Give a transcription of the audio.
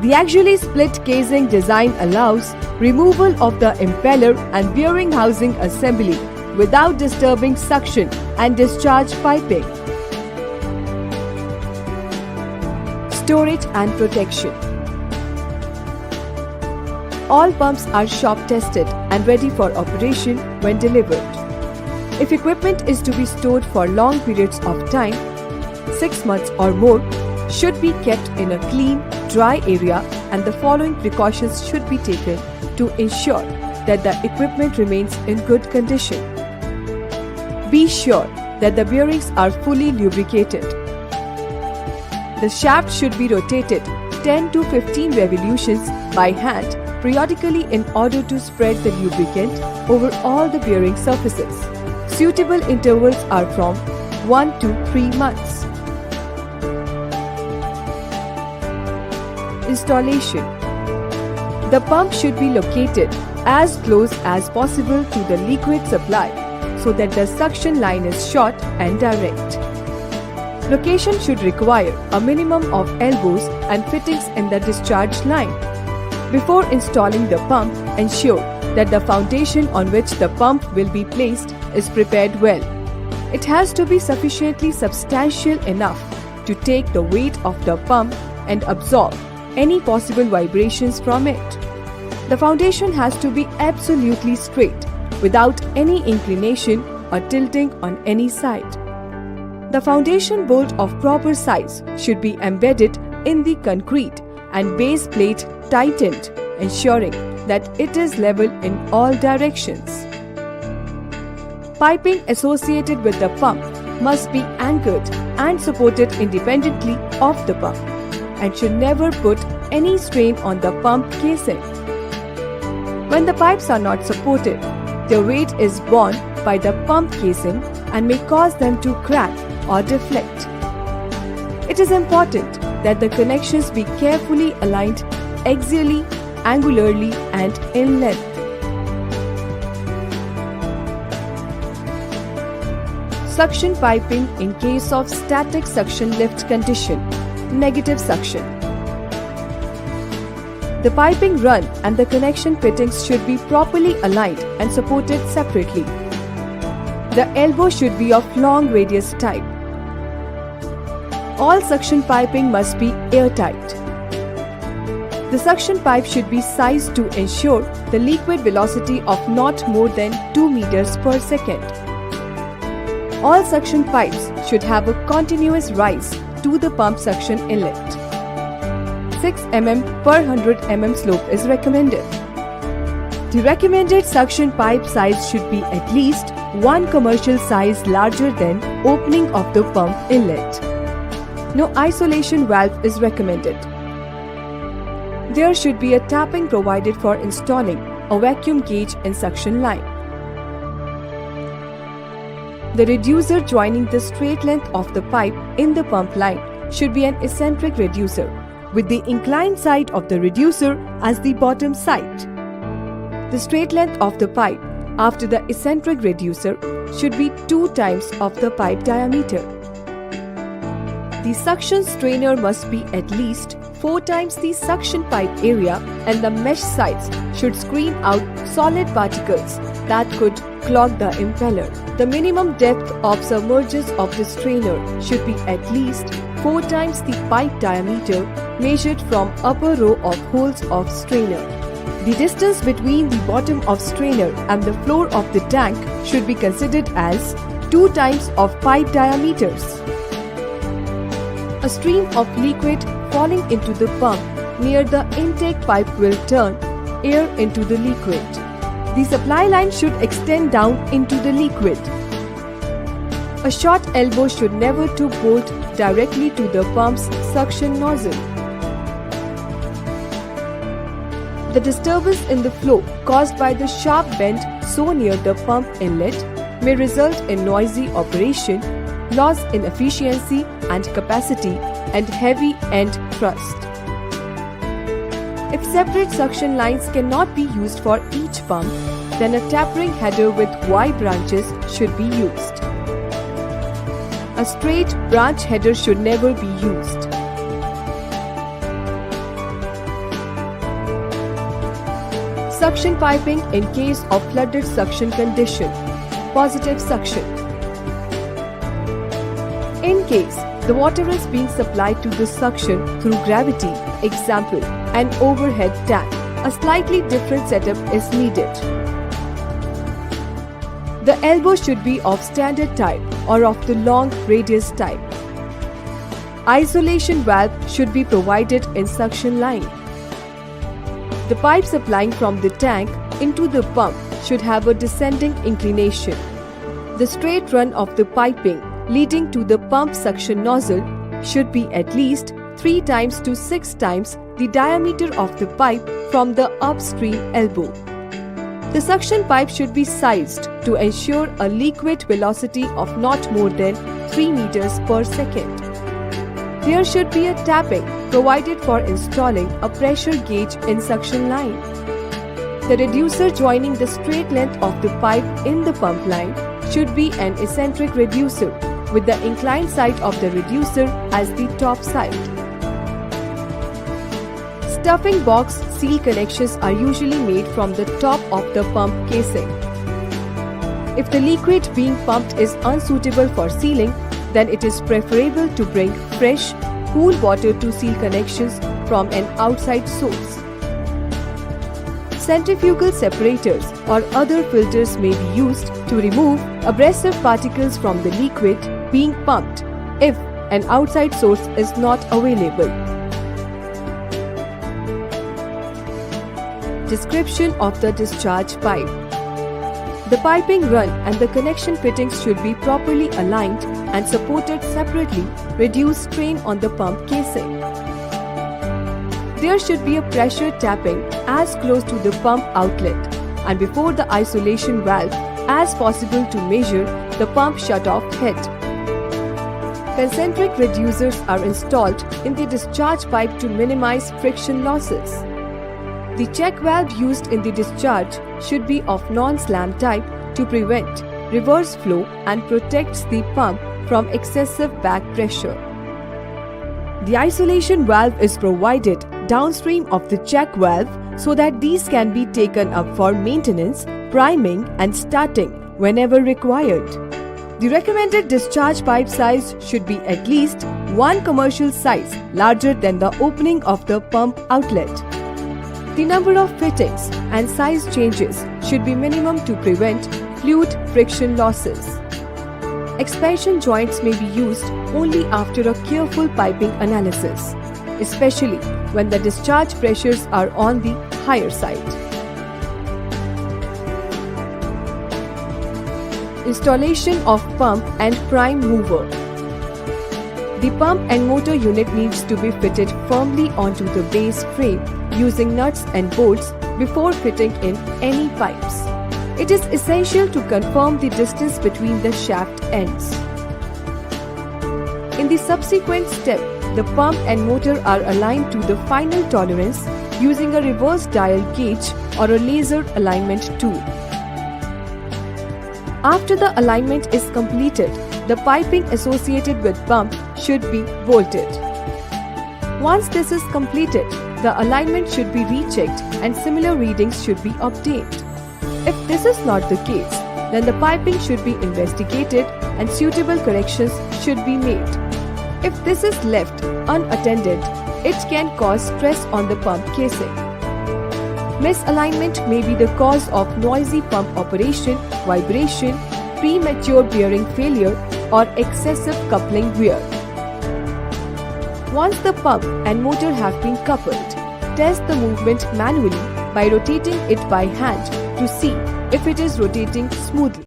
The axially split casing design allows removal of the impeller and bearing housing assembly without disturbing suction and discharge piping. Storage and protection. All pumps are shop tested and ready for operation when delivered. If equipment is to be stored for long periods of time, 6 months or more, should be kept in a clean, dry area, and the following precautions should be taken to ensure that the equipment remains in good condition. Be sure that the bearings are fully lubricated. The shaft should be rotated 10 to 15 revolutions by hand periodically in order to spread the lubricant over all the bearing surfaces. Suitable intervals are from 1 to 3 months. Installation. The pump should be located as close as possible to the liquid supply so that the suction line is short and direct. Location should require a minimum of elbows and fittings in the discharge line. Before installing the pump, ensure that the foundation on which the pump will be placed is prepared well. It has to be sufficiently substantial enough to take the weight of the pump and absorb any possible vibrations from it. The foundation has to be absolutely straight, without any inclination or tilting on any side. The foundation bolt of proper size should be embedded in the concrete and base plate tightened, ensuring that it is level in all directions. Piping associated with the pump must be anchored and supported independently of the pump and should never put any strain on the pump casing. When the pipes are not supported, their weight is borne by the pump casing and may cause them to crack or deflect. It is important that the connections be carefully aligned axially, angularly, and in length. Suction piping in case of static suction lift condition, negative suction. The piping run and the connection fittings should be properly aligned and supported separately. The elbow should be of long radius type. All suction piping must be airtight. The suction pipe should be sized to ensure the liquid velocity of not more than 2 meters per second. All suction pipes should have a continuous rise to the pump suction inlet. 6 mm per 100 mm slope is recommended. The recommended suction pipe size should be at least 1 commercial size larger than opening of the pump inlet. No isolation valve is recommended. There should be a tapping provided for installing a vacuum gauge in suction line. The reducer joining the straight length of the pipe in the pump line should be an eccentric reducer, with the inclined side of the reducer as the bottom side. The straight length of the pipe after the eccentric reducer should be 2 times of the pipe diameter. The suction strainer must be at least 4 times the suction pipe area, and the mesh sides should screen out solid particles that could clog the impeller. The minimum depth of submergence of the strainer should be at least 4 times the pipe diameter measured from upper row of holes of strainer. The distance between the bottom of strainer and the floor of the tank should be considered as 2 times of pipe diameters. A stream of liquid falling into the pump near the intake pipe will turn air into the liquid. The supply line should extend down into the liquid. A short elbow should never to bolt directly to the pump's suction nozzle. The disturbance in the flow caused by the sharp bend so near the pump inlet may result in noisy operation, loss in efficiency and capacity, and heavy end thrust. If separate suction lines cannot be used for each pump, then a tapering header with Y branches should be used. A straight branch header should never be used. Suction piping in case of flooded suction condition. Positive suction. In case the water is being supplied to the suction through gravity, example, an overhead tank, a slightly different setup is needed. The elbow should be of standard type or of the long radius type. Isolation valve should be provided in suction line. The pipe supplying from the tank into the pump should have a descending inclination. The straight run of the piping leading to the pump suction nozzle should be at least 3 times to 6 times the diameter of the pipe from the upstream elbow. The suction pipe should be sized to ensure a liquid velocity of not more than 3 meters per second. There should be a tapping provided for installing a pressure gauge in suction line. The reducer joining the straight length of the pipe in the pump line should be an eccentric reducer with the inclined side of the reducer as the top side. Stuffing box seal connections are usually made from the top of the pump casing. If the liquid being pumped is unsuitable for sealing, then it is preferable to bring fresh, cool water to seal connections from an outside source. Centrifugal separators or other filters may be used to remove abrasive particles from the liquid being pumped if an outside source is not available. Description of the discharge pipe. The piping run and the connection fittings should be properly aligned and supported separately, reduce strain on the pump casing. There should be a pressure tapping as close to the pump outlet and before the isolation valve as possible to measure the pump shutoff head. Concentric reducers are installed in the discharge pipe to minimize friction losses. The check valve used in the discharge should be of non-slam type to prevent reverse flow and protects the pump from excessive back pressure. The isolation valve is provided downstream of the check valve so that these can be taken up for maintenance, priming and starting whenever required. The recommended discharge pipe size should be at least 1 commercial size larger than the opening of the pump outlet. The number of fittings and size changes should be minimum to prevent fluid friction losses. Expansion joints may be used only after a careful piping analysis, especially when the discharge pressures are on the higher side. Installation of pump and prime mover. The pump and motor unit needs to be fitted firmly onto the base frame using nuts and bolts before fitting in any pipes. It is essential to confirm the distance between the shaft ends. In the subsequent step, the pump and motor are aligned to the final tolerance using a reverse dial gauge or a laser alignment tool. After the alignment is completed, the piping associated with pump should be bolted. Once this is completed, the alignment should be rechecked and similar readings should be obtained. If this is not the case, then the piping should be investigated and suitable corrections should be made. If this is left unattended, it can cause stress on the pump casing. Misalignment may be the cause of noisy pump operation, vibration, premature bearing failure, or excessive coupling wear. Once the pump and motor have been coupled, test the movement manually by rotating it by hand to see if it is rotating smoothly.